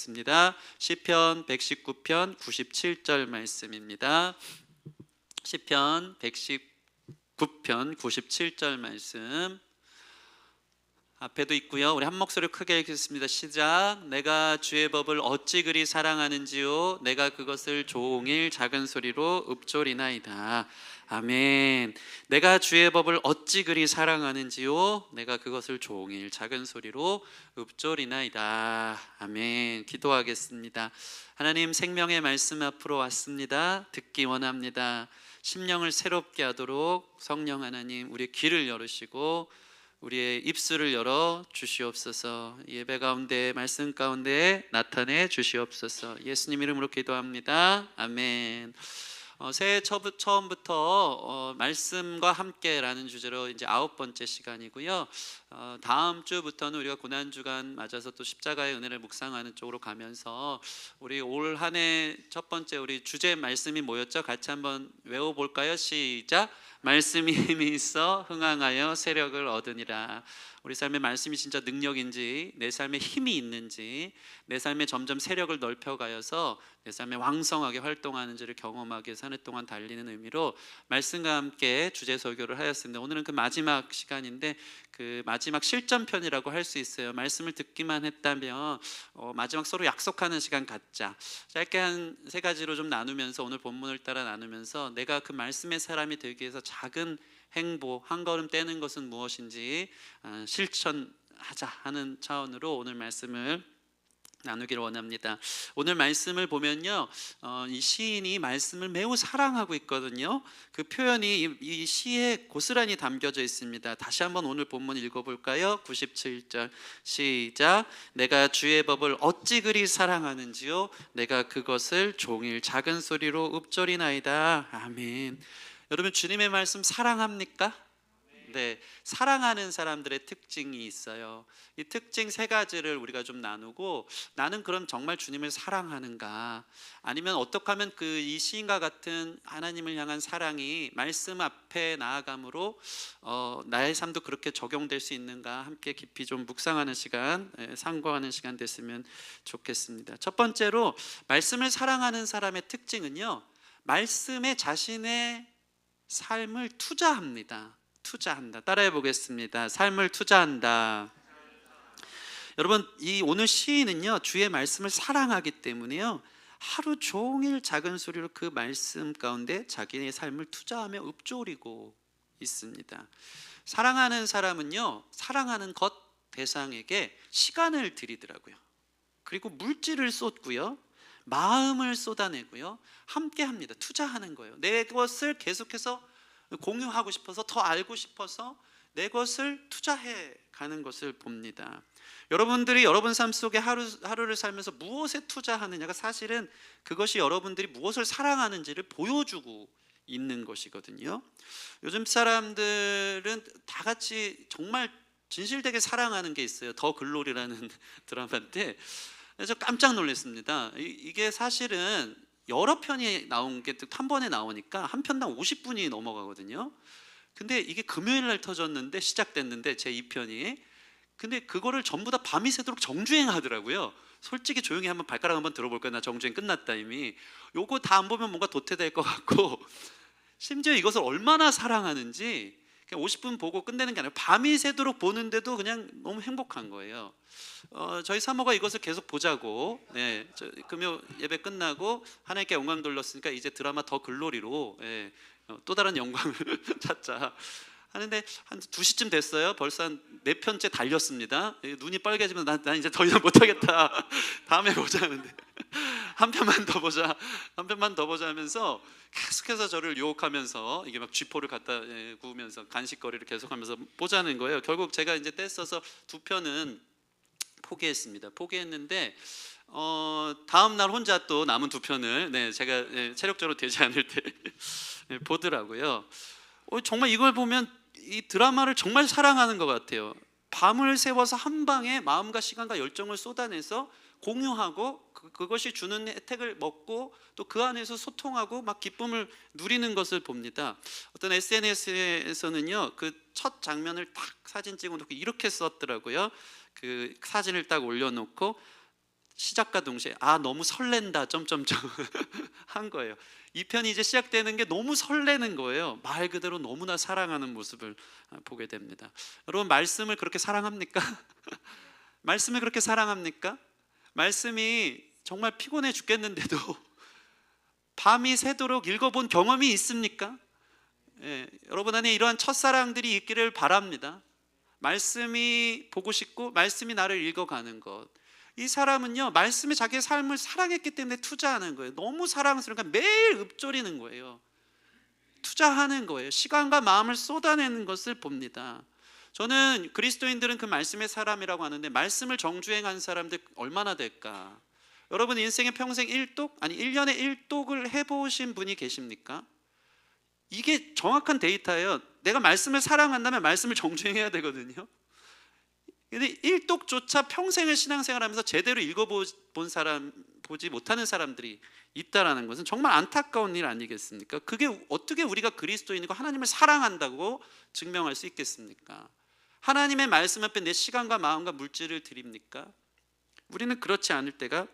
보겠습니다. 시편 119편 97절 말씀입니다. 시편 119편 97절 말씀 앞에도 있고요. 우리 한 목소리로 크게 읽겠습니다. 시작. 내가 주의 법을 어찌 그리 사랑하는지요, 내가 그것을 종일 작은 소리로 읊조리나이다. 아멘. 내가 주의 법을 어찌 그리 사랑하는지요, 내가 그것을 종일 작은 소리로 읊조리나이다. 아멘. 기도하겠습니다. 하나님, 생명의 말씀 앞으로 왔습니다. 듣기 원합니다. 심령을 새롭게 하도록 성령 하나님, 우리의 귀를 열으시고 우리의 입술을 열어 주시옵소서. 예배 가운데, 말씀 가운데 나타내 주시옵소서. 예수님 이름으로 기도합니다. 아멘. 새해 처음부터 말씀과 함께라는 주제로 이제 9번째 시간이고요. 다음 주부터는 우리가 고난주간 맞아서 또 십자가의 은혜를 묵상하는 쪽으로 가면서 우리 올 한 해 첫 번째 우리 주제 말씀이 뭐였죠? 같이 한번 외워볼까요? 시작. 말씀이 힘이 있어 흥황하여 세력을 얻으니라. 우리 삶의 말씀이 진짜 능력인지, 내 삶에 힘이 있는지, 내 삶에 점점 세력을 넓혀가여서 내 삶에 왕성하게 활동하는지를 경험하기 위해서 한 해 동안 달리는 의미로 말씀과 함께 주제 설교를 하였습니다. 오늘은 그 마지막 시간인데 그 마지막 실전편이라고 할 수 있어요. 말씀을 듣기만 했다면 마지막 서로 약속하는 시간 갖자. 짧게 한 세 가지로 좀 나누면서, 오늘 본문을 따라 나누면서 내가 그 말씀의 사람이 되기 위해서 작은 행보 한 걸음 떼는 것은 무엇인지 실천하자 하는 차원으로 오늘 말씀을 나누기를 원합니다. 오늘 말씀을 보면요, 이 시인이 말씀을 매우 사랑하고 있거든요. 그 표현이 이 시에 고스란히 담겨져 있습니다. 다시 한번 오늘 본문 읽어볼까요? 97절 시작. 내가 주의 법을 어찌 그리 사랑하는지요, 내가 그것을 종일 작은 소리로 읊조리나이다. 아멘. 여러분, 주님의 말씀 사랑합니까? 네, 사랑하는 사람들의 특징이 있어요. 이 특징 세 가지를 우리가 좀 나누고, 나는 그럼 정말 주님을 사랑하는가? 아니면 어떻게 하면 그 이 시인과 같은 하나님을 향한 사랑이 말씀 앞에 나아감으로 나의 삶도 그렇게 적용될 수 있는가? 함께 깊이 좀 묵상하는 시간, 상고하는 시간 됐으면 좋겠습니다. 첫 번째로 말씀을 사랑하는 사람의 특징은요, 말씀에 자신의 삶을 투자합니다. 투자한다. 따라해 보겠습니다. 삶을 투자한다. 여러분, 이 오늘 시인은요, 주의 말씀을 사랑하기 때문에요, 하루 종일 작은 소리로 그 말씀 가운데 자기의 삶을 투자하며 읊조리고 있습니다. 사랑하는 사람은요, 사랑하는 것 대상에게 시간을 들이더라고요. 그리고 물질을 쏟고요, 마음을 쏟아내고요, 함께 합니다. 투자하는 거예요. 내 것을 계속해서 공유하고 싶어서, 더 알고 싶어서 내 것을 투자해 가는 것을 봅니다. 여러분들이 여러분 삶 속에 하루를 살면서 무엇에 투자하느냐가 사실은 그것이 여러분들이 무엇을 사랑하는지를 보여주고 있는 것이거든요. 요즘 사람들은 다 같이 정말 진실되게 사랑하는 게 있어요. 더 글로리라는 드라마인데 저 깜짝 놀랐습니다. 이게 사실은 여러 편이 나온 게 한 번에 나오니까 한 편당 50분이 넘어가거든요. 근데 이게 금요일 날 터졌는데, 시작됐는데 제 2편이, 근데 그거를 전부 다 밤이 새도록 정주행 하더라고요. 솔직히 조용히 한번 발가락 한번 들어볼까요? 나 정주행 끝났다 이미. 요거 다 안 보면 뭔가 도태될 것 같고, 심지어 이것을 얼마나 사랑하는지 그냥 50분 보고 끝내는 게 아니라 밤이 새도록 보는데도 그냥 너무 행복한 거예요. 저희 사모가 이것을 계속 보자고, 금요 예배 끝나고 하나님께 영광 돌렸으니까 이제 드라마 더 글로리로 또 다른 영광을 찾자 하는데, 한 2시쯤 됐어요. 벌써 한 4편째 달렸습니다. 눈이 빨개지면 난 이제 더 이상 못하겠다, 다음에 보자 하는데 한 편만 더 보자, 한 편만 더 보자 하면서 계속해서 저를 유혹하면서 이게 막 쥐포를 갖다 구우면서 간식거리를 계속하면서 보자는 거예요. 결국 제가 이제 떼써서 2편은 포기했습니다. 포기했는데 다음 날 혼자 또 남은 2편을 제가 체력적으로 되지 않을 때 보더라고요. 정말 이걸 보면 이 드라마를 정말 사랑하는 것 같아요. 밤을 새워서 한 방에 마음과 시간과 열정을 쏟아내서 공유하고 그것이 주는 혜택을 먹고 또 그 안에서 소통하고 막 기쁨을 누리는 것을 봅니다. 어떤 SNS에서는요, 그 첫 장면을 딱 사진 찍어놓고 이렇게 썼더라고요. 그 사진을 딱 올려놓고 시작과 동시에 너무 설렌다 점점점 한 거예요. 이 편이 이제 시작되는 게 너무 설레는 거예요. 말 그대로 너무나 사랑하는 모습을 보게 됩니다. 여러분, 말씀을 그렇게 사랑합니까? 말씀을 그렇게 사랑합니까? 말씀이 정말 피곤해 죽겠는데도 밤이 새도록 읽어본 경험이 있습니까? 여러분 안에 이러한 첫사랑들이 있기를 바랍니다. 말씀이 보고 싶고 말씀이 나를 읽어가는 것, 이 사람은요 말씀에 자기의 삶을 사랑했기 때문에 투자하는 거예요. 너무 사랑스러우니까 매일 읊조리는 거예요. 투자하는 거예요. 시간과 마음을 쏟아내는 것을 봅니다. 저는 그리스도인들은 그 말씀의 사람이라고 하는데, 말씀을 정주행한 사람들 얼마나 될까? 여러분 인생의 평생 1년에 1독을 해보신 분이 계십니까? 이게 정확한 데이터예요. 내가 말씀을 사랑한다면 말씀을 정주행해야 되거든요. 근데 1독조차 평생을 신앙생활하면서 제대로 읽어본 사람, 보지 못하는 사람들이 있다라는 것은 정말 안타까운 일 아니겠습니까? 그게 어떻게 우리가 그리스도인이고 하나님을 사랑한다고 증명할 수 있겠습니까? 하나님의 말씀 앞에 내 시간과 마음과 물질을 드립니까? 우리는 그렇지 않을 때가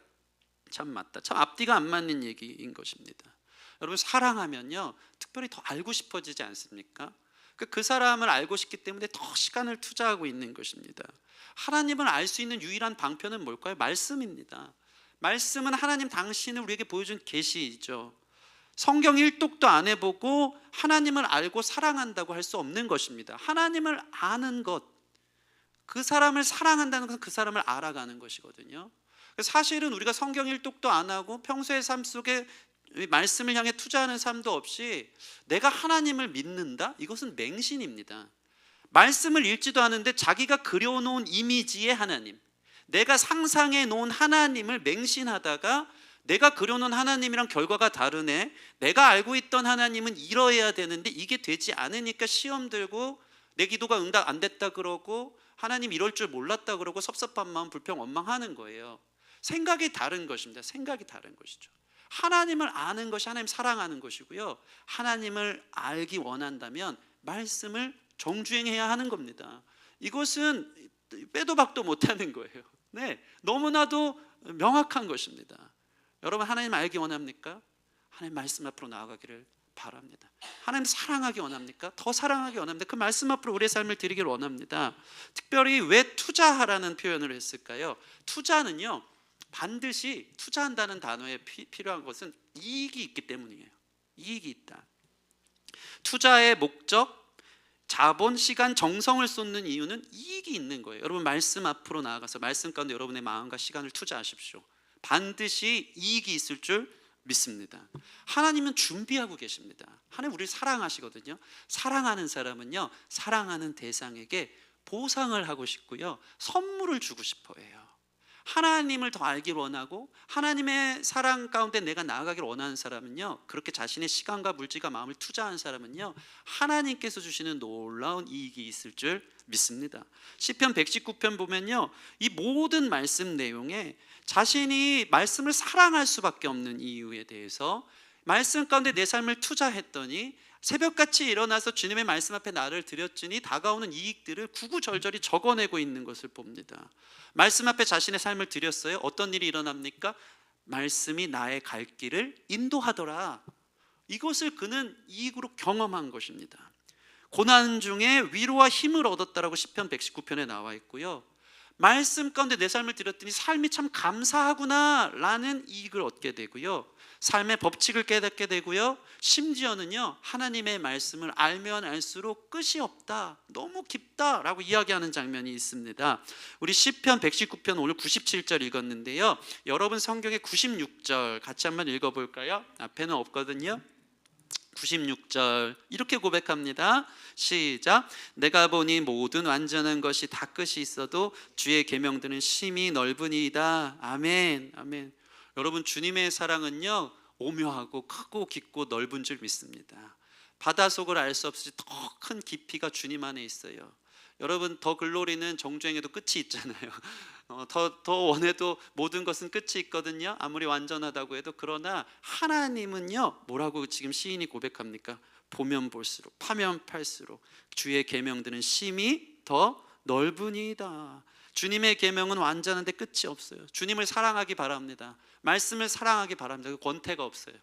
참 많다. 참 앞뒤가 안 맞는 얘기인 것입니다. 여러분, 사랑하면요 특별히 더 알고 싶어지지 않습니까? 그 사람을 알고 싶기 때문에 더 시간을 투자하고 있는 것입니다. 하나님을 알 수 있는 유일한 방편은 뭘까요? 말씀입니다. 말씀은 하나님 당신을 우리에게 보여준 계시이죠. 성경 1독도 안 해보고 하나님을 알고 사랑한다고 할 수 없는 것입니다. 하나님을 아는 것, 그 사람을 사랑한다는 것은 그 사람을 알아가는 것이거든요. 사실은 우리가 성경 1독도 안 하고 평소의 삶 속에 말씀을 향해 투자하는 삶도 없이 내가 하나님을 믿는다? 이것은 맹신입니다. 말씀을 읽지도 않은데 자기가 그려놓은 이미지의 하나님, 내가 상상해 놓은 하나님을 맹신하다가 내가 그려놓은 하나님이랑 결과가 다르네, 내가 알고 있던 하나님은 이러해야 되는데 이게 되지 않으니까 시험 들고 내 기도가 응답 안 됐다 그러고 하나님 이럴 줄 몰랐다 그러고 섭섭한 마음, 불평, 원망하는 거예요. 생각이 다른 것입니다. 생각이 다른 것이죠. 하나님을 아는 것이 하나님 사랑하는 것이고요, 하나님을 알기 원한다면 말씀을 정주행해야 하는 겁니다. 이것은 빼도 박도 못하는 거예요. 너무나도 명확한 것입니다. 여러분, 하나님 알기 원합니까? 하나님 말씀 앞으로 나아가기를 바랍니다. 하나님 사랑하기 원합니까? 더 사랑하기 원합니다. 그 말씀 앞으로 우리의 삶을 드리기를 원합니다. 특별히 왜 투자하라는 표현을 했을까요? 투자는요 반드시 투자한다는 단어에 필요한 것은 이익이 있기 때문이에요. 이익이 있다. 투자의 목적, 자본, 시간, 정성을 쏟는 이유는 이익이 있는 거예요. 여러분, 말씀 앞으로 나아가서 말씀 가운데 여러분의 마음과 시간을 투자하십시오. 반드시 이익이 있을 줄 믿습니다. 하나님은 준비하고 계십니다. 하나님 우리를 사랑하시거든요. 사랑하는 사람은요 사랑하는 대상에게 보상을 하고 싶고요, 선물을 주고 싶어 해요. 하나님을 더 알기를 원하고 하나님의 사랑 가운데 내가 나아가기를 원하는 사람은요, 그렇게 자신의 시간과 물질과 마음을 투자한 사람은요 하나님께서 주시는 놀라운 이익이 있을 줄 믿습니다. 시편 119편 보면요, 이 모든 말씀 내용에 자신이 말씀을 사랑할 수밖에 없는 이유에 대해서, 말씀 가운데 내 삶을 투자했더니 새벽같이 일어나서 주님의 말씀 앞에 나를 드렸으니 다가오는 이익들을 구구절절히 적어내고 있는 것을 봅니다. 말씀 앞에 자신의 삶을 드렸어요. 어떤 일이 일어납니까? 말씀이 나의 갈 길을 인도하더라. 이것을 그는 이익으로 경험한 것입니다. 고난 중에 위로와 힘을 얻었다라고 시편 119편에 나와 있고요, 말씀 가운데 내 삶을 드렸더니 삶이 참 감사하구나 라는 이익을 얻게 되고요, 삶의 법칙을 깨닫게 되고요, 심지어는요 하나님의 말씀을 알면 알수록 끝이 없다, 너무 깊다라고 이야기하는 장면이 있습니다. 우리 시편 119편 오늘 97절 읽었는데요, 여러분 성경의 96절 같이 한번 읽어볼까요? 앞에는 없거든요. 96절 이렇게 고백합니다. 시작. 내가 보니 모든 완전한 것이 다 끝이 있어도 주의 계명들은 심히 넓으니이다. 아멘. 아멘. 여러분, 주님의 사랑은요 오묘하고 크고 깊고 넓은 줄 믿습니다. 바다 속을 알 수 없이 더 큰 깊이가 주님 안에 있어요. 여러분, 더 글로리는 정주행에도 끝이 있잖아요. 더 원해도 모든 것은 끝이 있거든요. 아무리 완전하다고 해도. 그러나 하나님은요 뭐라고 지금 시인이 고백합니까? 보면 볼수록, 파면 팔수록 주의 계명들은 심히 더 넓으니이다. 주님의 계명은 완전한데 끝이 없어요. 주님을 사랑하기 바랍니다. 말씀을 사랑하기 바랍니다. 그 권태가 없어요.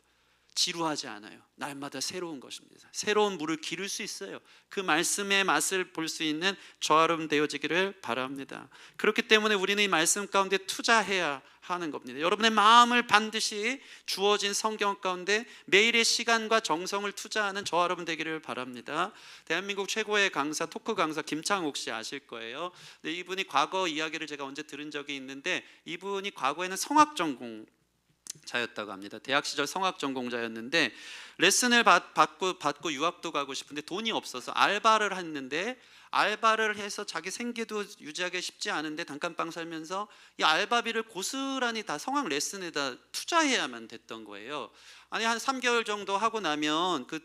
지루하지 않아요. 날마다 새로운 것입니다. 새로운 물을 기를 수 있어요. 그 말씀의 맛을 볼 수 있는 저와 여러분 되어지기를 바랍니다. 그렇기 때문에 우리는 이 말씀 가운데 투자해야 하는 겁니다. 여러분의 마음을 반드시 주어진 성경 가운데 매일의 시간과 정성을 투자하는 저와 여러분 되기를 바랍니다. 대한민국 최고의 강사, 토크 강사 김창옥 씨 아실 거예요. 근데 이분이 과거 이야기를 제가 언제 들은 적이 있는데, 이분이 과거에는 성악 전공자였다고 합니다. 대학 시절 성악 전공자였는데 레슨을 받고 유학도 가고 싶은데 돈이 없어서 알바를 했는데, 알바를 해서 자기 생계도 유지하기 쉽지 않은데 단칸방 살면서 이 알바비를 고스란히 다 성악 레슨에다 투자해야만 됐던 거예요. 아니 한 3개월 정도 하고 나면 그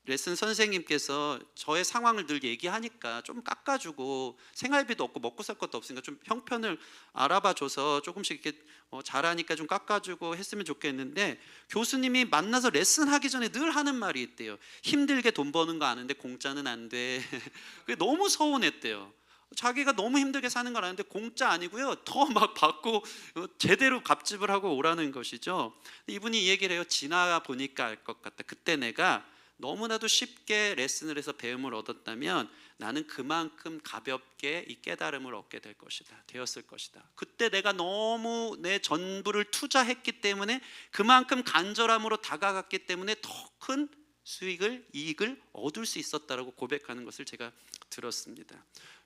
레슨 선생님께서 저의 상황을 늘 얘기하니까 좀 깎아주고, 생활비도 없고 먹고 살 것도 없으니까 좀 형편을 알아봐줘서 조금씩 이렇게 잘하니까 좀 깎아주고 했으면 좋겠는데, 교수님이 만나서 레슨하기 전에 늘 하는 말이 있대요. 힘들게 돈 버는 거 아는데 공짜는 안 돼. 그게 너무 서운했대요. 자기가 너무 힘들게 사는 걸 아는데 공짜 아니고요, 더 막 받고 제대로 값집을 하고 오라는 것이죠. 이분이 이 얘기를 해요. 지나 보니까 알 것 같다. 그때 내가 너무나도 쉽게 레슨을 해서 배움을 얻었다면 나는 그만큼 가볍게 이 깨달음을 얻게 될 것이다, 되었을 것이다. 그때 내가 너무 내 전부를 투자했기 때문에, 그만큼 간절함으로 다가갔기 때문에 더 큰 수익을, 이익을 얻을 수 있었다라고 고백하는 것을 제가 들었습니다.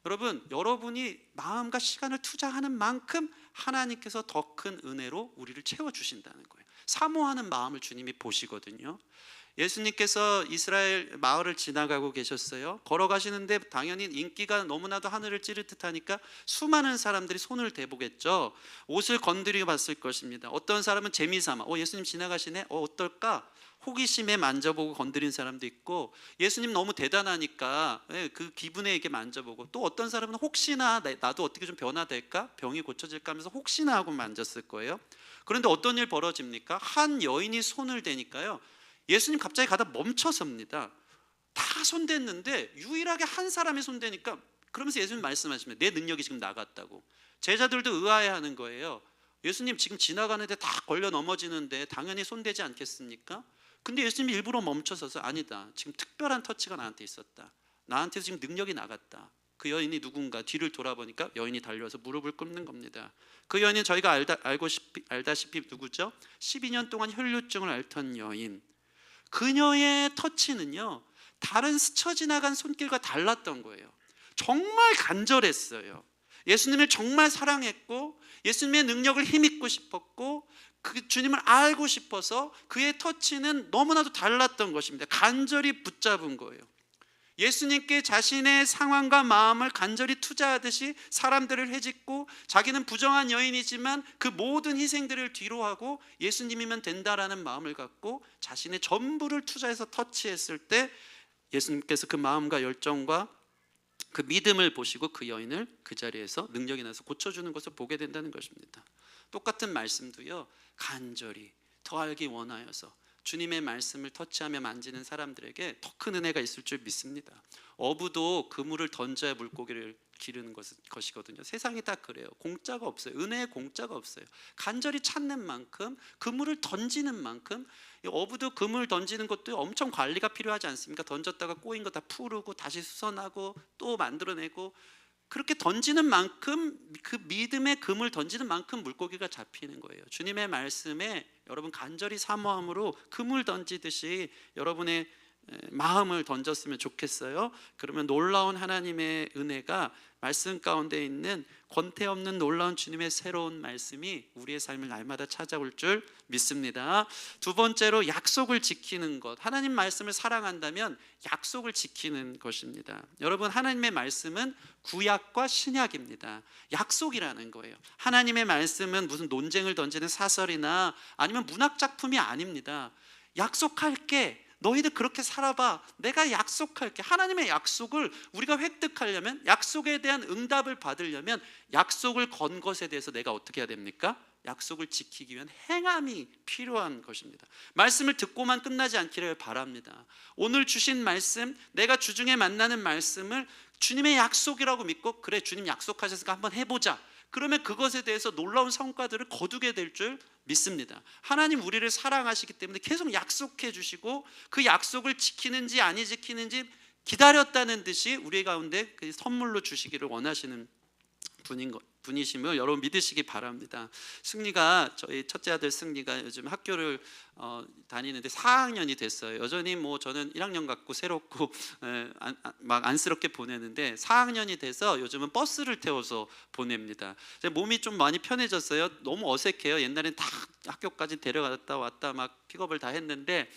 여러분, 여러분이 마음과 시간을 투자하는 만큼 하나님께서 더 큰 은혜로 우리를 채워주신다는 거예요. 사모하는 마음을 주님이 보시거든요. 예수님께서 이스라엘 마을을 지나가고 계셨어요. 걸어가시는데 당연히 인기가 너무나도 하늘을 찌를 듯하니까 수많은 사람들이 손을 대보겠죠. 옷을 건드려 봤을 것입니다. 어떤 사람은 재미삼아 예수님 지나가시네, 어떨까? 호기심에 만져보고 건드린 사람도 있고, 예수님 너무 대단하니까 그 기분에 이렇게 만져보고, 또 어떤 사람은 혹시나 나도 어떻게 좀 변화될까? 병이 고쳐질까 하면서 혹시나 하고 만졌을 거예요. 그런데 어떤 일 벌어집니까? 한 여인이 손을 대니까요, 예수님 갑자기 가다 멈춰섭니다. 다 손댔는데 유일하게 한 사람이 손대니까, 그러면서 예수님 말씀하십니다. 내 능력이 지금 나갔다고. 제자들도 의아해하는 거예요. 예수님 지금 지나가는데 다 걸려 넘어지는데 당연히 손대지 않겠습니까? 근데 예수님이 일부러 멈춰서서 아니다, 지금 특별한 터치가 나한테 있었다, 나한테서 지금 능력이 나갔다. 그 여인이 누군가, 뒤를 돌아보니까 여인이 달려와서 무릎을 꿇는 겁니다. 그 여인은 저희가 알다시피 누구죠? 12년 동안 혈류증을 앓던 여인. 그녀의 터치는요, 다른 스쳐 지나간 손길과 달랐던 거예요. 정말 간절했어요. 예수님을 정말 사랑했고, 예수님의 능력을 힘입고 싶었고, 그 주님을 알고 싶어서 그의 터치는 너무나도 달랐던 것입니다. 간절히 붙잡은 거예요. 예수님께 자신의 상황과 마음을 간절히 투자하듯이 사람들을 해짓고, 자기는 부정한 여인이지만 그 모든 희생들을 뒤로하고 예수님이면 된다라는 마음을 갖고 자신의 전부를 투자해서 터치했을 때, 예수님께서 그 마음과 열정과 그 믿음을 보시고 그 여인을 그 자리에서 능력이 나서 고쳐주는 것을 보게 된다는 것입니다. 똑같은 말씀도요, 간절히 더 알기 원하여서 주님의 말씀을 터치하며 만지는 사람들에게 더 큰 은혜가 있을 줄 믿습니다. 어부도 그물을 던져야 물고기를 기르는 것이거든요. 세상이 다 그래요. 공짜가 없어요. 은혜에 공짜가 없어요. 간절히 찾는 만큼, 그물을 던지는 만큼, 어부도 그물 던지는 것도 엄청 관리가 필요하지 않습니까? 던졌다가 꼬인 거 다 풀고 다시 수선하고 또 만들어내고, 그렇게 던지는 만큼, 그 믿음의 금을 던지는 만큼 물고기가 잡히는 거예요. 주님의 말씀에 여러분 간절히 사모함으로 금을 던지듯이 여러분의 마음을 던졌으면 좋겠어요. 그러면 놀라운 하나님의 은혜가 말씀 가운데 있는 권태 없는 놀라운 주님의 새로운 말씀이 우리의 삶을 날마다 찾아올 줄 믿습니다. 두 번째로, 약속을 지키는 것. 하나님 말씀을 사랑한다면 약속을 지키는 것입니다. 여러분, 하나님의 말씀은 구약과 신약입니다. 약속이라는 거예요. 하나님의 말씀은 무슨 논쟁을 던지는 사설이나 아니면 문학 작품이 아닙니다. 약속할게, 너희들 그렇게 살아봐, 내가 약속할게. 하나님의 약속을 우리가 획득하려면, 약속에 대한 응답을 받으려면 약속을 건 것에 대해서 내가 어떻게 해야 됩니까? 약속을 지키기 위한 행함이 필요한 것입니다. 말씀을 듣고만 끝나지 않기를 바랍니다. 오늘 주신 말씀, 내가 주중에 만나는 말씀을 주님의 약속이라고 믿고, 그래 주님 약속하셨으니까 한번 해보자, 그러면 그것에 대해서 놀라운 성과들을 거두게 될 줄 믿습니다. 하나님 우리를 사랑하시기 때문에 계속 약속해 주시고, 그 약속을 지키는지 아니 지키는지 기다렸다는 듯이 우리 가운데 그 선물로 주시기를 원하시는 분이심을 여러분 믿으시기 바랍니다. 승리가, 저희 첫째 아들 승리가 요즘 학교를 다니는데 4학년이 됐어요. 여전히 뭐 저는 1학년 같고 새롭고 막 안쓰럽게 보내는데 4학년이 돼서 요즘은 버스를 태워서 보냅니다. 몸이 좀 많이 편해졌어요. 너무 어색해요. 옛날엔 다 학교까지 데려갔다 왔다 막 픽업을 다 했는데,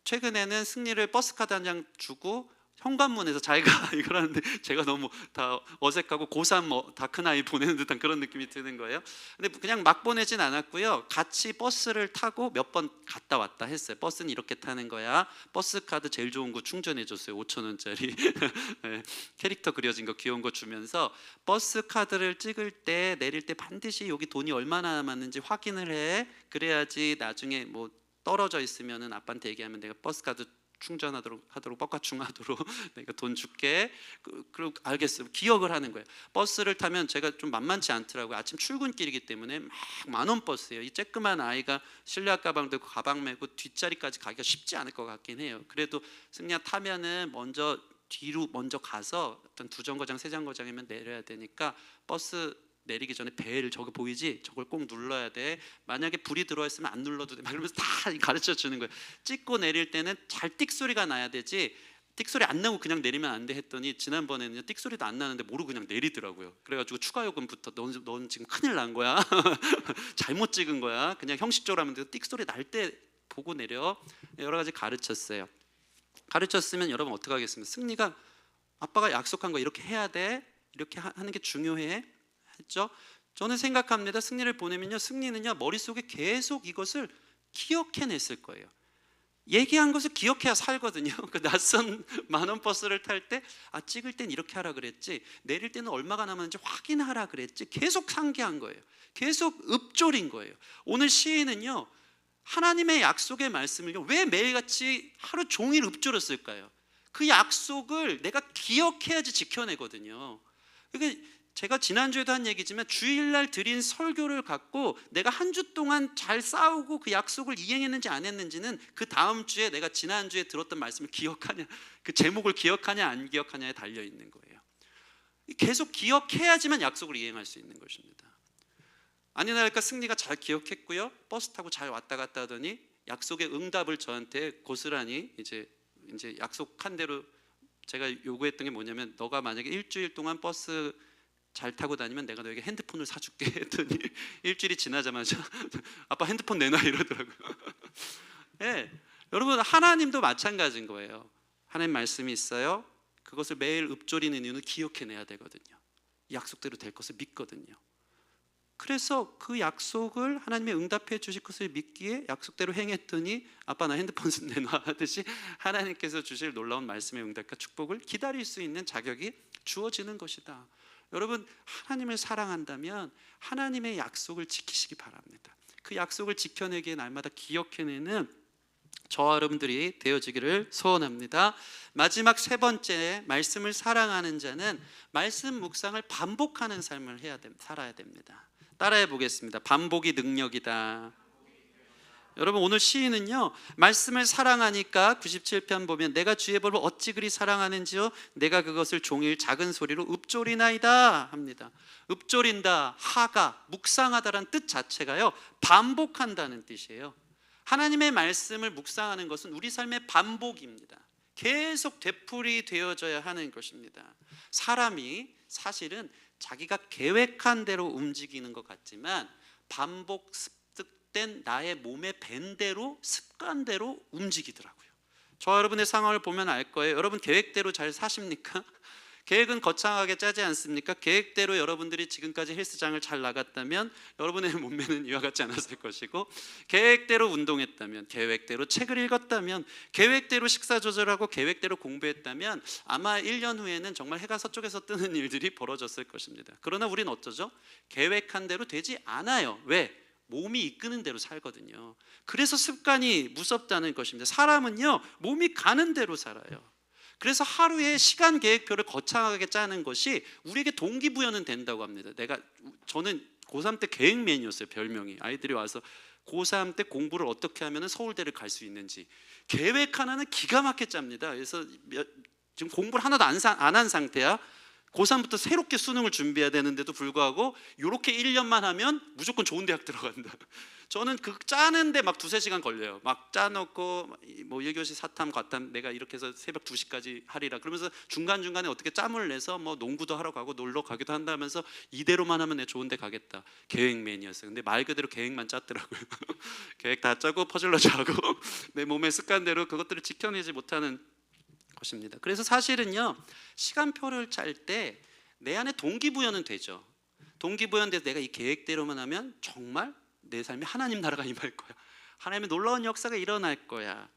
최근에는 승리를 버스카드 한 장 주고 현관문에서 자기가 이걸 하는데 제가 너무 다 어색하고 고3 다 큰 아이 보내는 듯한 그런 느낌이 드는 거예요. 근데 그냥 막 보내진 않았고요, 같이 버스를 타고 몇 번 갔다 왔다 했어요. 버스는 이렇게 타는 거야, 버스 카드 제일 좋은 거 충전해 줬어요. 5,000원짜리 네, 캐릭터 그려진 거 귀여운 거 주면서, 버스 카드를 찍을 때 내릴 때 반드시 여기 돈이 얼마나 남았는지 확인을 해, 그래야지 나중에 뭐 떨어져 있으면은 아빠한테 얘기하면 내가 버스 카드 충전하도록 뻑가충하도록 내가 돈 줄게. 그리고 알겠어요. 기억을 하는 거예요. 버스를 타면 제가 좀 만만치 않더라고요. 아침 출근길이기 때문에 막 만원 버스예요. 이 쬐끄만 아이가 실내화 가방 들고 가방 메고 뒷자리까지 가기가 쉽지 않을 것 같긴 해요. 그래도 승리야 타면은 먼저 뒤로 먼저 가서 어떤 2정거장 3정거장이면 내려야 되니까 버스 내리기 전에 벨 저거 보이지? 저걸 꼭 눌러야 돼. 만약에 불이 들어와 있으면 안 눌러도 돼. 막 이러면서 다 가르쳐 주는 거예요. 찍고 내릴 때는 잘 띡 소리가 나야 되지, 띡 소리 안 나고 그냥 내리면 안 돼 했더니 지난번에는 띡 소리도 안 나는데 모르고 그냥 내리더라고요. 그래가지고 추가 요금부터 넌 지금 큰일 난 거야. 잘못 찍은 거야. 그냥 형식적으로 하면 돼. 띡 소리 날 때 보고 내려. 여러 가지 가르쳤어요. 가르쳤으면 여러분 어떻게 하겠습니까? 승리가 아빠가 약속한 거 이렇게 해야 돼, 이렇게 하는 게 중요해 했죠. 저는 생각합니다. 승리를 보내면요, 승리는요 머릿속에 계속 이것을 기억해냈을 거예요. 얘기한 것을 기억해야 살거든요. 그 낯선 만원 버스를 탈 때 찍을 땐 이렇게 하라 그랬지, 내릴 때는 얼마가 남았는지 확인하라 그랬지, 계속 상기한 거예요. 계속 읊조린 거예요. 오늘 시인은요 하나님의 약속의 말씀을요 왜 매일같이 하루 종일 읊조렸을까요? 그 약속을 내가 기억해야지 지켜내거든요. 그러니까 제가 지난주에도 한 얘기지만 주일날 드린 설교를 갖고 내가 한 주 동안 잘 싸우고 그 약속을 이행했는지 안 했는지는 그 다음 주에 내가 지난주에 들었던 말씀을 기억하냐, 그 제목을 기억하냐 안 기억하냐에 달려 있는 거예요. 계속 기억해야지만 약속을 이행할 수 있는 것입니다. 아니나 다를까 승리가 잘 기억했고요, 버스 타고 잘 왔다 갔다 하더니 약속의 응답을 저한테 고스란히 이제 약속한 대로 제가 요구했던 게 뭐냐면, 너가 만약에 일주일 동안 버스 잘 타고 다니면 내가 너에게 핸드폰을 사줄게 했더니 일주일이 지나자마자 아빠 핸드폰 내놔 이러더라고요. 네, 여러분 하나님도 마찬가지인 거예요. 하나님 말씀이 있어요. 그것을 매일 읊조리는 이유는 기억해내야 되거든요. 약속대로 될 것을 믿거든요. 그래서 그 약속을 하나님이 응답해 주실 것을 믿기에 약속대로 행했더니 아빠 나 핸드폰 내놔 하듯이 하나님께서 주실 놀라운 말씀의 응답과 축복을 기다릴 수 있는 자격이 주어지는 것이다. 여러분 하나님을 사랑한다면 하나님의 약속을 지키시기 바랍니다. 그 약속을 지켜내기에 날마다 기억해내는 저와 여러분들이 되어지기를 소원합니다. 마지막 3번째, 말씀을 사랑하는 자는 말씀 묵상을 반복하는 삶을 살아야 됩니다. 따라해 보겠습니다. 반복이 능력이다. 여러분 오늘 시인은요 말씀을 사랑하니까 97편 보면 내가 주의 법을 어찌 그리 사랑하는지요 내가 그것을 종일 작은 소리로 읊조리나이다 합니다. 읊조린다, 하가, 묵상하다라는 뜻 자체가요 반복한다는 뜻이에요. 하나님의 말씀을 묵상하는 것은 우리 삶의 반복입니다. 계속 되풀이 되어져야 하는 것입니다. 사람이 사실은 자기가 계획한 대로 움직이는 것 같지만 반복 습득된 나의 몸에 밴 대로 습관대로 움직이더라고요. 저와 여러분의 상황을 보면 알 거예요. 여러분 계획대로 잘 사십니까? 계획은 거창하게 짜지 않습니까? 계획대로 여러분들이 지금까지 헬스장을 잘 나갔다면 여러분의 몸매는 이와 같지 않았을 것이고, 계획대로 운동했다면, 계획대로 책을 읽었다면, 계획대로 식사 조절하고 계획대로 공부했다면 아마 1년 후에는 정말 해가 서쪽에서 뜨는 일들이 벌어졌을 것입니다. 그러나 우리는 어쩌죠? 계획한 대로 되지 않아요. 왜? 몸이 이끄는 대로 살거든요. 그래서 습관이 무섭다는 것입니다. 사람은요, 몸이 가는 대로 살아요. 그래서 하루에 시간 계획표를 거창하게 짜는 것이 우리에게 동기부여는 된다고 합니다. 저는 고3 때 계획맨이었어요. 별명이. 아이들이 와서 고3 때 공부를 어떻게 하면 서울대를 갈 수 있는지 계획 하나는 기가 막히게 짭니다. 그래서 지금 공부를 하나도 안 한 상태야. 고3부터 새롭게 수능을 준비해야 되는데도 불구하고 이렇게 1년만 하면 무조건 좋은 대학 들어간다. 저는 그 짜는데 막 2-3시간 걸려요. 막 짜놓고 뭐 1교시 사탐 과탐 내가 이렇게 해서 새벽 2시까지 하리라 그러면서 중간중간에 어떻게 짬을 내서 뭐 농구도 하러 가고 놀러 가기도 한다면서 이대로만 하면 내 좋은 데 가겠다. 계획맨이었어요. 근데 말 그대로 계획만 짰더라고요. 계획 다 짜고 퍼즐러 짜고 내 몸의 습관대로 그것들을 지켜내지 못하는 것입니다. 그래서 사실은요, 시간표를 짤 때 내 안에 동기부여는 되죠. 동기부여는 돼서 내가 이 계획대로만 하면 정말 내 삶에 하나님 나라가 임할 거야. 하나님의 놀라운 역사가 일어날 거야.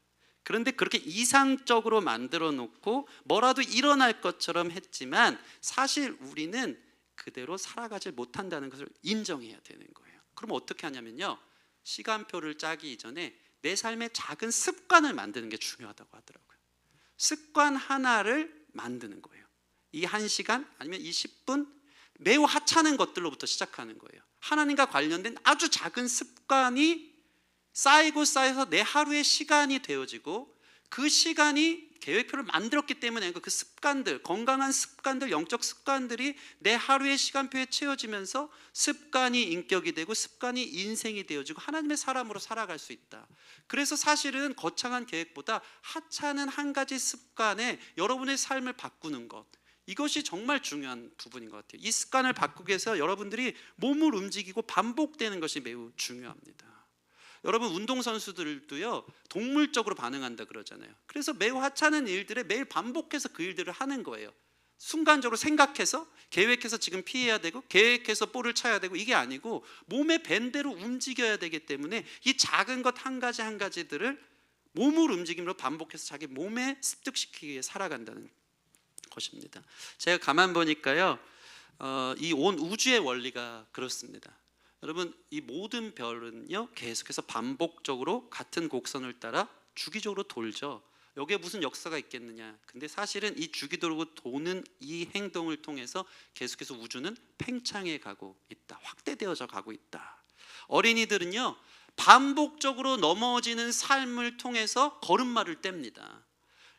그런데 그렇게 이상적으로 만들어 놓고 뭐라도 일어날 것처럼 했지만 사실 우리는 그대로 살아가지 못한다는 것을 인정해야 되는 거예요. 그럼 어떻게 하냐면요, 시간표를 짜기 이전에 내 삶의 작은 습관을 만드는 게 중요하다고 하더라고요. 습관 하나를 만드는 거예요. 이 1시간 아니면 이 10분 매우 하찮은 것들로부터 시작하는 거예요. 하나님과 관련된 아주 작은 습관이 쌓이고 쌓여서 내 하루의 시간이 되어지고, 그 시간이 계획표를 만들었기 때문에 그 습관들, 건강한 습관들, 영적 습관들이 내 하루의 시간표에 채워지면서 습관이 인격이 되고 습관이 인생이 되어지고 하나님의 사람으로 살아갈 수 있다. 그래서 사실은 거창한 계획보다 하찮은 한 가지 습관에 여러분의 삶을 바꾸는 것, 이것이 정말 중요한 부분인 것 같아요. 이 습관을 바꾸기 위해서 여러분들이 몸을 움직이고 반복되는 것이 매우 중요합니다. 여러분, 운동선수들도요, 동물적으로 반응한다 그러잖아요. 그래서 매우 하찮은 일들에 매일 반복해서 그 일들을 하는 거예요. 순간적으로 생각해서 계획해서 지금 피해야 되고 계획해서 볼을 차야 되고 이게 아니고 몸의 밴대로 움직여야 되기 때문에 이 작은 것 한 가지 한 가지들을 몸을 움직임으로 반복해서 자기 몸에 습득시키기 위해 살아간다는 것입니다. 제가 가만 보니까요, 이 온 우주의 원리가 그렇습니다. 여러분, 이 모든 별은요, 계속해서 반복적으로 같은 곡선을 따라 주기적으로 돌죠. 여기에 무슨 역사가 있겠느냐? 근데 사실은 이 주기적으로 도는 이 행동을 통해서 계속해서 우주는 팽창해 가고 있다. 확대되어져 가고 있다. 어린이들은요, 반복적으로 넘어지는 삶을 통해서 걸음마를 뗍니다.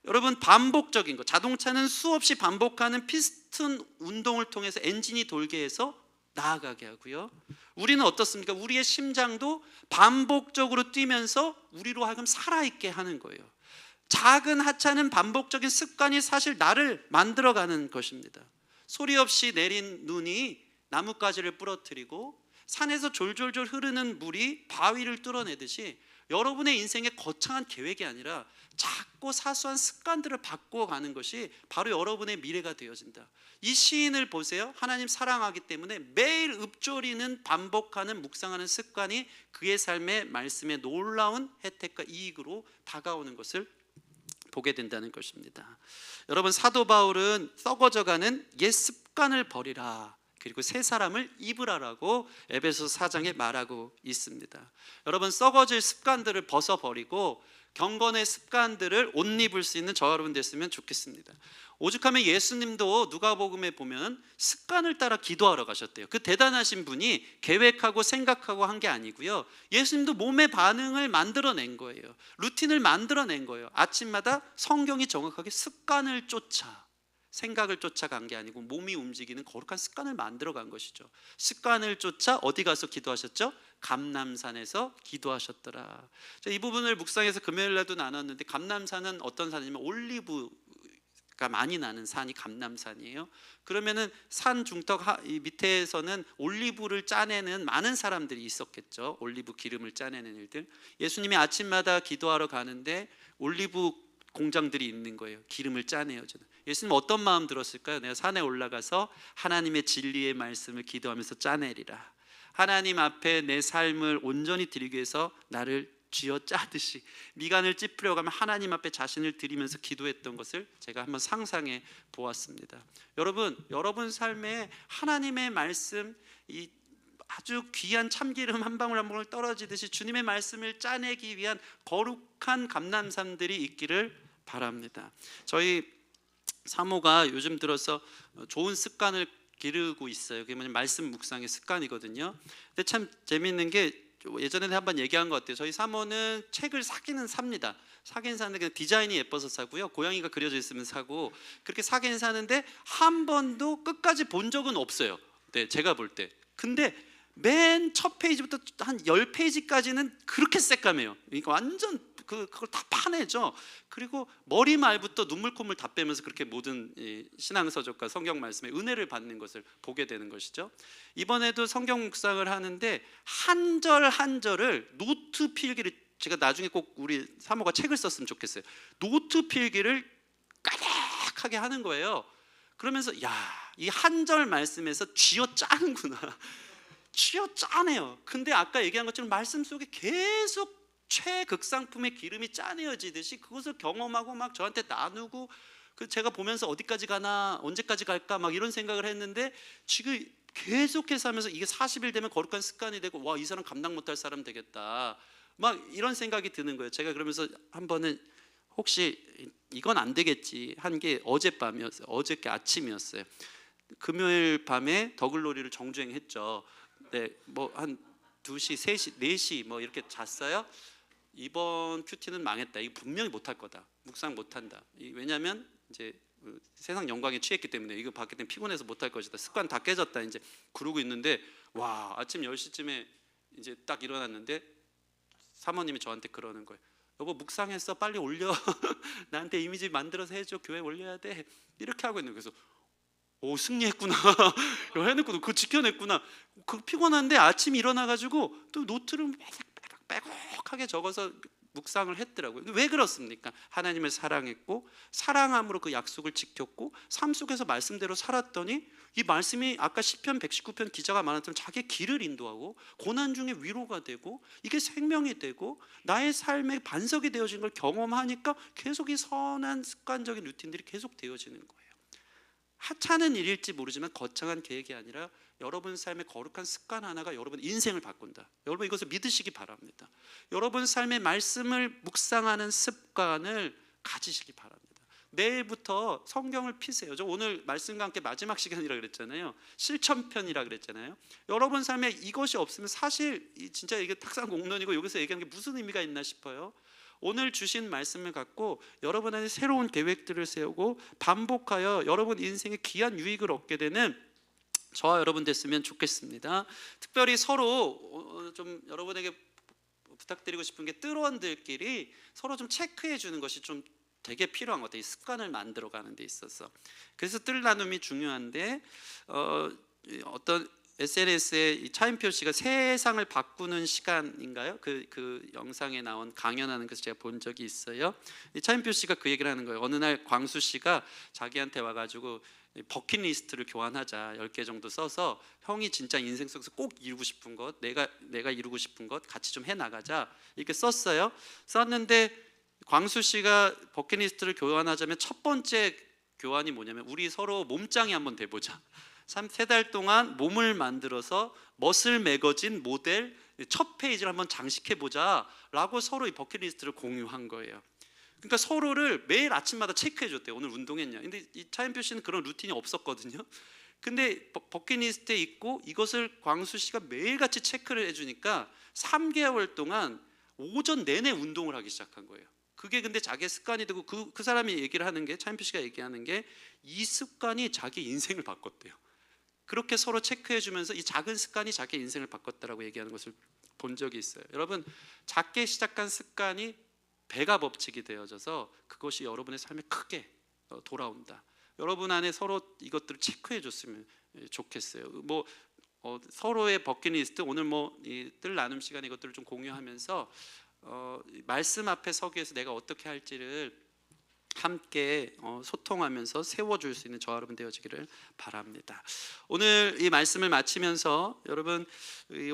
여러분, 반복적인 거, 자동차는 수없이 반복하는 피스톤 운동을 통해서 엔진이 돌게 해서 나아가게 하고요, 우리는 어떻습니까? 우리의 심장도 반복적으로 뛰면서 우리로 하여금 살아있게 하는 거예요. 작은 하찮은 반복적인 습관이 사실 나를 만들어가는 것입니다. 소리 없이 내린 눈이 나뭇가지를 부러뜨리고 산에서 졸졸졸 흐르는 물이 바위를 뚫어내듯이 여러분의 인생의 거창한 계획이 아니라 작고 사소한 습관들을 바꿔가는 것이 바로 여러분의 미래가 되어진다. 이 시인을 보세요. 하나님 사랑하기 때문에 매일 읊조리는 반복하는 묵상하는 습관이 그의 삶의 말씀에 놀라운 혜택과 이익으로 다가오는 것을 보게 된다는 것입니다. 여러분, 사도 바울은 썩어져가는 옛 습관을 버리라, 그리고 새 사람을 입으라라고 에베소서 4장에 말하고 있습니다. 여러분, 썩어질 습관들을 벗어버리고 경건의 습관들을 옷 입을 수 있는 저와 여러분 됐으면 좋겠습니다. 오죽하면 예수님도 누가복음에 보면 습관을 따라 기도하러 가셨대요. 그 대단하신 분이 계획하고 생각하고 한 게 아니고요, 예수님도 몸의 반응을 만들어낸 거예요. 루틴을 만들어낸 거예요. 아침마다 성경이 정확하게 습관을 쫓아, 생각을 쫓아간 게 아니고 몸이 움직이는 거룩한 습관을 만들어간 것이죠. 습관을 쫓아 어디 가서 기도하셨죠? 감람산에서 기도하셨더라. 이 부분을 묵상해서 금요일날도 나눴는데, 감람산은 어떤 산이냐면 올리브가 많이 나는 산이 감람산이에요. 그러면은 산 중턱 밑에서는 올리브를 짜내는 많은 사람들이 있었겠죠. 올리브 기름을 짜내는 일들. 예수님이 아침마다 기도하러 가는데 올리브 공장들이 있는 거예요. 기름을 짜내요. 저는. 예수님 어떤 마음 들었을까요? 내가 산에 올라가서 하나님의 진리의 말씀을 기도하면서 짜내리라. 하나님 앞에 내 삶을 온전히 드리기 위해서 나를 쥐어 짜듯이 미간을 찌푸려 가면 하나님 앞에 자신을 드리면서 기도했던 것을 제가 한번 상상해 보았습니다. 여러분 삶에 하나님의 말씀, 이 아주 귀한 참기름 한 방울 한 방울 떨어지듯이 주님의 말씀을 짜내기 위한 거룩한 감람산들이 있기를 바랍니다. 저희 사모가 요즘 들어서 좋은 습관을 기르고 있어요. 그게 뭐냐면 말씀 묵상의 습관이거든요. 근데 참 재미있는 게 예전에 한번 얘기한 것 같아요. 저희 사모는 책을 사기는 삽니다. 사긴 사는데 그냥 디자인이 예뻐서 사고요. 고양이가 그려져 있으면 사고 그렇게 사긴 사는데 한 번도 끝까지 본 적은 없어요. 네, 제가 볼 때. 근데 맨 첫 페이지부터 한 10페이지까지는 그렇게 새까매요. 그러니까 완전 그걸 다 파내죠. 그리고 머리 말부터 눈물 콧물 다 빼면서 그렇게 모든 신앙서적과 성경 말씀의 은혜를 받는 것을 보게 되는 것이죠. 이번에도 성경 묵상을 하는데 한 절 한 절을 노트 필기를, 제가 나중에 꼭 우리 사모가 책을 썼으면 좋겠어요. 노트 필기를 까닥하게 하는 거예요. 그러면서 야, 이 한 절 말씀에서 쥐어 짜는구나. 쥐어 짜네요. 근데 아까 얘기한 것처럼 말씀 속에 계속 최극상품의 기름이 짜내어지듯이 그것을 경험하고 막 저한테 나누고, 그 제가 보면서 어디까지 가나 언제까지 갈까 막 이런 생각을 했는데 지금 계속해서 하면서 이게 40일 되면 거룩한 습관이 되고 와, 이 사람 감당 못할 사람 되겠다 막 이런 생각이 드는 거예요. 제가 그러면서 한 번은 혹시 이건 안 되겠지 한 게 어젯밤이었어요. 어저께 아침이었어요. 금요일 밤에 더글로리를 정주행했죠. 네, 뭐 한 2시, 3시, 4시 뭐 이렇게 잤어요. 이번 큐티는 망했다. 이거 분명히 못할 거다. 묵상 못한다. 왜냐하면 이제 세상 영광에 취했기 때문에 이거 받기 때문에 피곤해서 못할 것이다. 습관 다 깨졌다. 이제 그러고 있는데 와, 아침 10시쯤에 이제 딱 일어났는데 사모님이 저한테 그러는 거예요. 여보 묵상했어? 빨리 올려. 나한테 이미지 만들어서 해줘. 교회 올려야 돼. 이렇게 하고 있는 거예요. 그래서 오, 승리했구나. 이거 해냈구나. 그거 지켜냈구나. 그 피곤한데 아침 일어나가지고 또 노트를 빼곡하게 적어서 묵상을 했더라고요. 왜 그렇습니까? 하나님을 사랑했고 사랑함으로 그 약속을 지켰고 삶 속에서 말씀대로 살았더니 이 말씀이 아까 시편 119편 기자가 말했던 자기의 길을 인도하고 고난 중에 위로가 되고 이게 생명이 되고 나의 삶의 반석이 되어진 걸 경험하니까 계속 이 선한 습관적인 루틴들이 계속 되어지는 거예요. 하찮은 일일지 모르지만 거창한 계획이 아니라 여러분 삶의 거룩한 습관 하나가 여러분 인생을 바꾼다. 여러분 이것을 믿으시기 바랍니다. 여러분 삶의 말씀을 묵상하는 습관을 가지시기 바랍니다. 내일부터 성경을 피세요. 저 오늘 말씀과 함께 마지막 시간이라 그랬잖아요. 실천편이라 그랬잖아요. 여러분 삶에 이것이 없으면 사실 진짜 이게 탁상공론이고 여기서 얘기하는 게 무슨 의미가 있나 싶어요. 오늘 주신 말씀을 갖고 여러분 안에 새로운 계획들을 세우고 반복하여 여러분 인생에 귀한 유익을 얻게 되는 저와 여러분 됐으면 좋겠습니다. 특별히 서로 좀 여러분에게 부탁드리고 싶은 게 뜰원들끼리 서로 좀 체크해 주는 것이 좀 되게 필요한 것 같아요. 이 습관을 만들어가는 데 있어서. 그래서 뜰 나눔이 중요한데 어떤 SNS에 차인표 씨가 세상을 바꾸는 시간인가요? 그 영상에 나온 강연하는 것을 제가 본 적이 있어요. 차인표 씨가 그 얘기를 하는 거예요. 어느 날 광수 씨가 자기한테 와가지고 버킷리스트를 교환하자 10개 정도 써서 형이 진짜 인생 속에서 꼭 이루고 싶은 것, 내가 이루고 싶은 것 같이 좀 해나가자 이렇게 썼어요. 썼는데 광수 씨가 버킷리스트를 교환하자면 첫 번째 교환이 뭐냐면 우리 서로 몸짱이 한번 돼보자. 3달 동안 몸을 만들어서 멋을 매거진 모델 첫 페이지를 한번 장식해보자 라고 서로 이 버킷리스트를 공유한 거예요. 그러니까 서로를 매일 아침마다 체크해줬대요. 오늘 운동했냐. 근데 이 차인표 씨는 그런 루틴이 없었거든요. 근데 버킷리스트에 있고 이것을 광수 씨가 매일같이 체크를 해주니까 3개월 동안 오전 내내 운동을 하기 시작한 거예요. 그게 근데 자기의 습관이 되고 그 사람이 얘기를 하는 게, 차인표 씨가 얘기하는 게 이 습관이 자기 인생을 바꿨대요. 그렇게 서로 체크해주면서 이 작은 습관이 자기 인생을 바꿨다라고 얘기하는 것을 본 적이 있어요. 여러분, 작게 시작한 습관이 배가 법칙이 되어져서 그것이 여러분의 삶에 크게 돌아온다. 여러분 안에 서로 이것들을 체크해줬으면 좋겠어요. 뭐 서로의 버킷리스트, 오늘 뜰 나눔 시간 이것들을 좀 공유하면서 말씀 앞에 서기 위해서 내가 어떻게 할지를 함께 소통하면서 세워줄 수 있는 저와 여러분 되어지기를 바랍니다. 오늘 이 말씀을 마치면서 여러분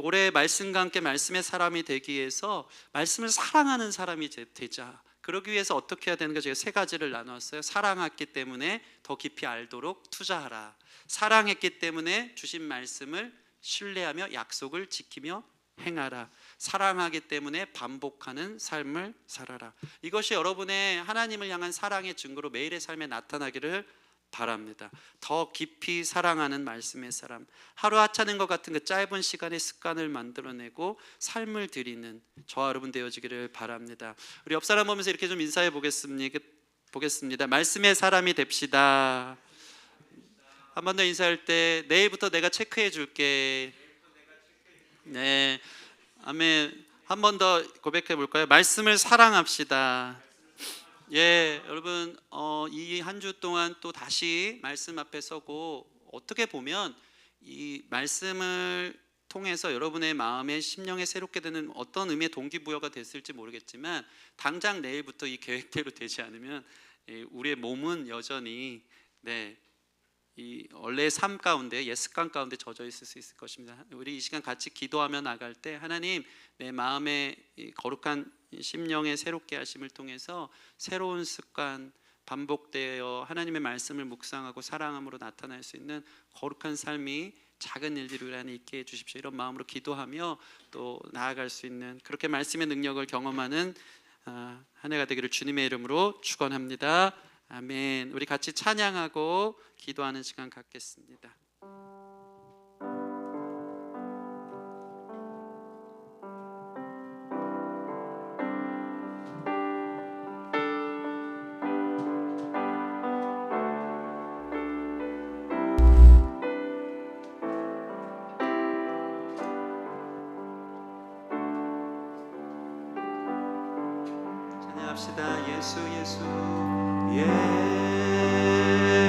올해 말씀과 함께 말씀의 사람이 되기 위해서 말씀을 사랑하는 사람이 되자. 그러기 위해서 어떻게 해야 되는가 제가 세 가지를 나누었어요. 사랑했기 때문에 더 깊이 알도록 투자하라. 사랑했기 때문에 주신 말씀을 신뢰하며 약속을 지키며 행하라. 사랑하기 때문에 반복하는 삶을 살아라. 이것이 여러분의 하나님을 향한 사랑의 증거로 매일의 삶에 나타나기를 바랍니다. 더 깊이 사랑하는 말씀의 사람, 하루 하찮은 것 같은 그 짧은 시간의 습관을 만들어내고 삶을 드리는 저와 여러분 되어지기를 바랍니다. 우리 옆 사람 보면서 이렇게 좀 인사해 보겠습니다. 말씀의 사람이 됩시다. 한 번 더 인사할 때 내일부터 내가 체크해 줄게. 네, 아멘. 한 번 더 고백해 볼까요? 말씀을 사랑합시다. 예, 여러분 이 한 주 동안 또 다시 말씀 앞에 서고 어떻게 보면 이 말씀을 통해서 여러분의 마음에 심령에 새롭게 되는 어떤 의미의 동기부여가 됐을지 모르겠지만 당장 내일부터 이 계획대로 되지 않으면 우리의 몸은 여전히 이 원래의 삶 가운데 옛 습관 가운데 젖어 있을 수 있을 것입니다. 우리 이 시간 같이 기도하며 나갈 때 하나님 내 마음의 거룩한 심령의 새롭게 하심을 통해서 새로운 습관 반복되어 하나님의 말씀을 묵상하고 사랑함으로 나타날 수 있는 거룩한 삶이 작은 일들이 우리 안에 있게 해주십시오. 이런 마음으로 기도하며 또 나아갈 수 있는 그렇게 말씀의 능력을 경험하는 한 해가 되기를 주님의 이름으로 축원합니다. 아멘. 우리 같이 찬양하고 기도하는 시간 갖겠습니다. 찬양합시다. 예수 예수 예수